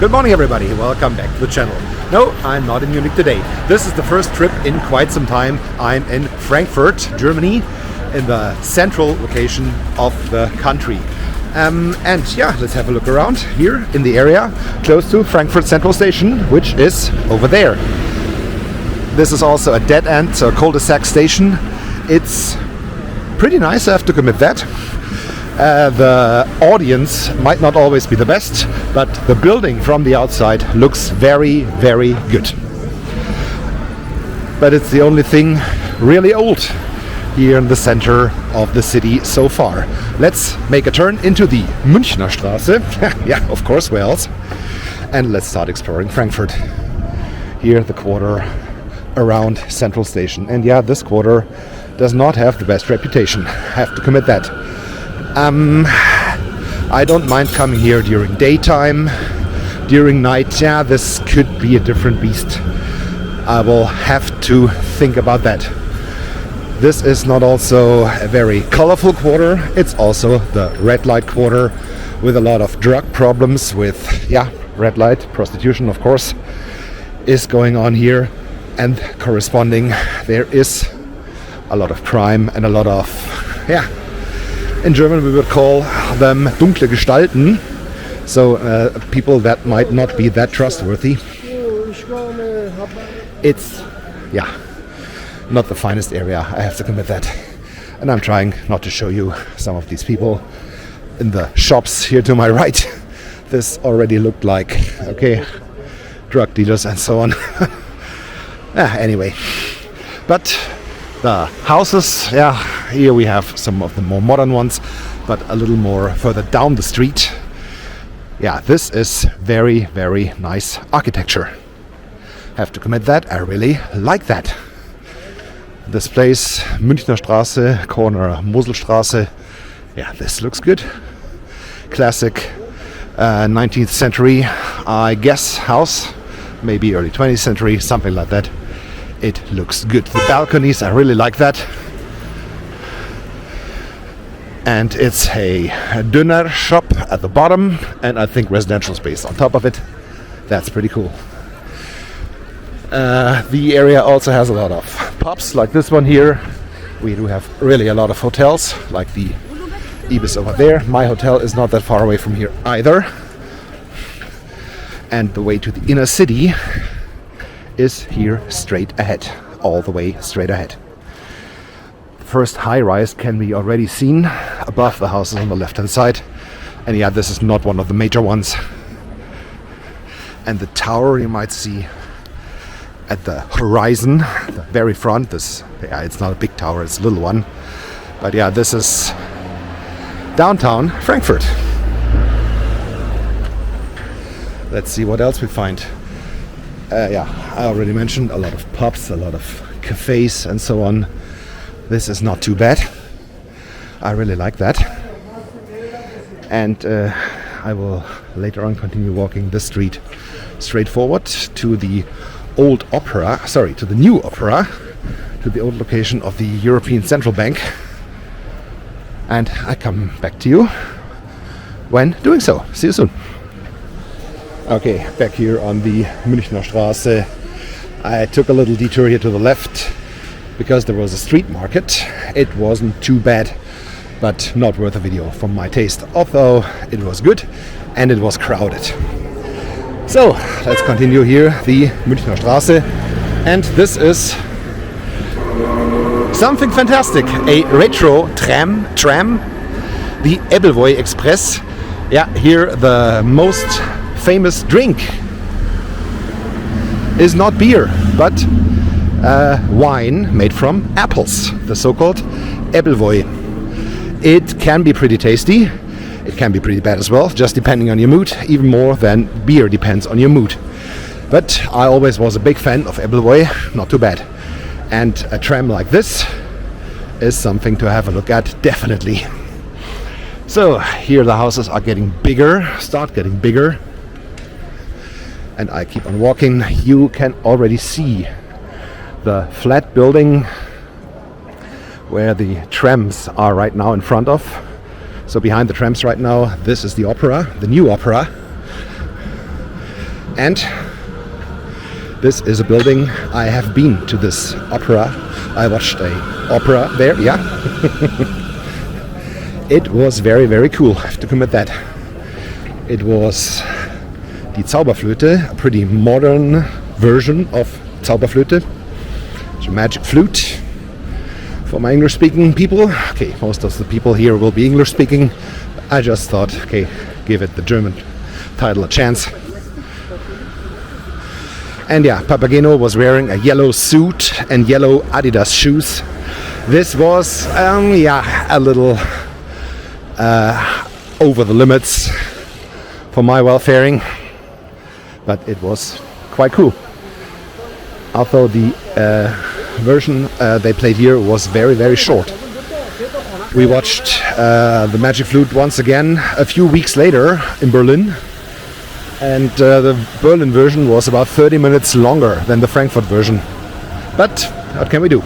Good morning everybody, welcome back to the channel. No, I'm not in Munich today. This is the first trip in quite some time. I'm in Frankfurt, Germany, in the central location of the country. And yeah, let's have a look around here in the area close to Frankfurt Central Station, which is over there. This is also a dead end, so a cul-de-sac station. It's pretty nice, I have to commit that. The audience might not always be the best, but the building from the outside looks very, very good. But it's the only thing really old here in the center of the city so far. Let's make a turn into the Münchner Straße. Yeah, of course, where else? And let's start exploring Frankfurt. Here, the quarter around Central Station. And yeah, this quarter does not have the best reputation. I have to commit that. I don't mind coming here during daytime. During night, yeah, this could be a different beast. I will have to think about that. This is not also a very colorful quarter. It's also the red light quarter with a lot of drug problems with, yeah, red light, prostitution, of course, is going on here. And corresponding, there is a lot of crime and a lot of, yeah, in German we would call them dunkle Gestalten, so people that might not be that trustworthy. It's, yeah, not the finest area, I have to commit that. And I'm trying not to show you some of these people in the shops here to my right. This already looked like, okay, drug dealers and so on. Anyway, but the houses, yeah, here we have some of the more modern ones, but a little more further down the street. Yeah, this is very, very nice architecture. Have to commit that, I really like that. This place, Münchner Straße, corner Moselstraße. Yeah, this looks good. Classic 19th century, I guess, house. Maybe early 20th century, something like that. It looks good. The balconies, I really like that. And it's a Döner shop at the bottom, and I think residential space on top of it. That's pretty cool. The area also has a lot of pubs, like this one here. We do have really a lot of hotels, like the Ibis over there. My hotel is not that far away from here either. And the way to the inner city is here straight ahead, all the way straight ahead. The first high-rise can be already seen above the houses on the left-hand side. And yeah, this is not one of the major ones. And the tower you might see at the horizon, the very front. This, yeah, it's not a big tower, it's a little one. But yeah, this is downtown Frankfurt. Let's see what else we find. Yeah, I already mentioned a lot of pubs, a lot of cafes and so on. This is not too bad. I really like that. And I will later on continue walking the street straight forward to the old opera, to the new opera, to the old location of the European Central Bank. And I come back to you when doing so. See you soon. Okay, back here on the Münchner Straße. I took a little detour here to the left because there was a street market. It wasn't too bad, but not worth a video for my taste, although it was good and it was crowded. So, let's continue here, the Münchner Straße. And this is something fantastic, a retro tram, the Ebbelwoi Express. Yeah, here the most famous drink is not beer, but wine made from apples, the so-called Ebbelwoi. It can be pretty tasty, it can be pretty bad as well, just depending on your mood, even more than beer depends on your mood. But I always was a big fan of Ebbelwoi, not too bad. And a tram like this is something to have a look at, definitely. So here the houses are getting bigger, start getting bigger. And I keep on walking. You can already see the flat building where the trams are right now in front of. So behind the trams right now, this is the opera, the new opera. And this is a building. I have been to this opera. I watched a opera there, yeah. It was very, very cool, I have to commit that. It was Die Zauberflöte, a pretty modern version of Zauberflöte. It's a magic flute for my English-speaking people. Okay, most of the people here will be English-speaking. I just thought, okay, give it the German title a chance. And yeah, Papageno was wearing a yellow suit and yellow Adidas shoes. This was, a little over the limits for my welfaring, but it was quite cool. Although the version they played here was very, very short. We watched the Magic Flute once again a few weeks later in Berlin. And the Berlin version was about 30 minutes longer than the Frankfurt version. But what can we do?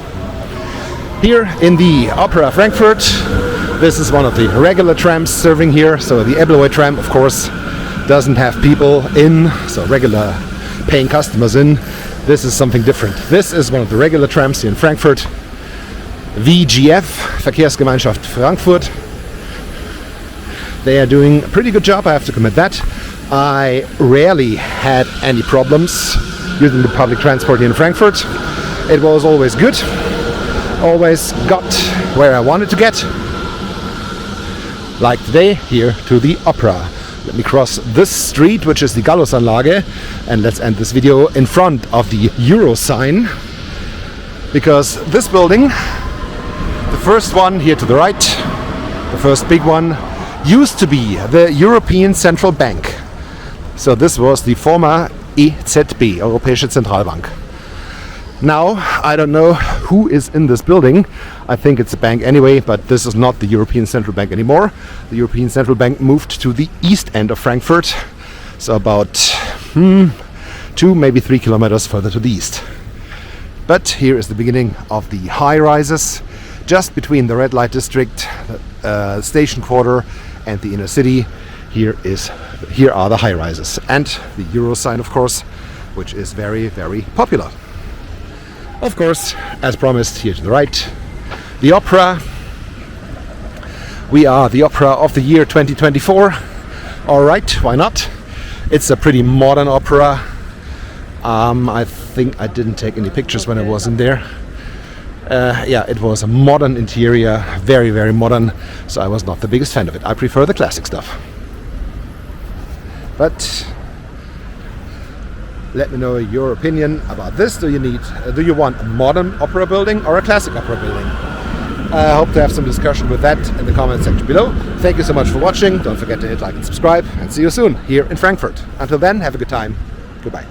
Here in the Opera Frankfurt, this is one of the regular trams serving here. So the Ebbelwoi tram, of course, doesn't have people in, so regular paying customers in. This is something different. This is one of the regular trams here in Frankfurt. VGF, Verkehrsgemeinschaft Frankfurt. They are doing a pretty good job, I have to commit that. I rarely had any problems using the public transport here in Frankfurt. It was always good. Always got where I wanted to get. Like today, here to the opera. Let me cross this street, which is the Gallusanlage, and let's end this video in front of the Euro sign. Because this building, the first one here to the right, the first big one, used to be the European Central Bank. So this was the former EZB, Europäische Zentralbank. Now, I don't know who is in this building. I think it's a bank anyway, but this is not the European Central Bank anymore. The European Central Bank moved to the east end of Frankfurt, so about 2, maybe 3 kilometers further to the east. But here is the beginning of the high-rises, just between the red light district, station quarter, and the inner city. Here are the high-rises and the Euro sign, of course, which is very, very popular. Of course, as promised, here to the right, the opera. We are the opera of the year 2024. All right, why not? It's a pretty modern opera. I think I didn't take any pictures when I was in there. It was a modern interior, very, very modern, so I was not the biggest fan of it. I prefer the classic stuff. But let me know your opinion about this. Do you want a modern opera building or a classic opera building? I hope to have some discussion with that in the comment section below. Thank you so much for watching. Don't forget to hit like and subscribe, and see you soon here in Frankfurt. Until then, have a good time. Goodbye.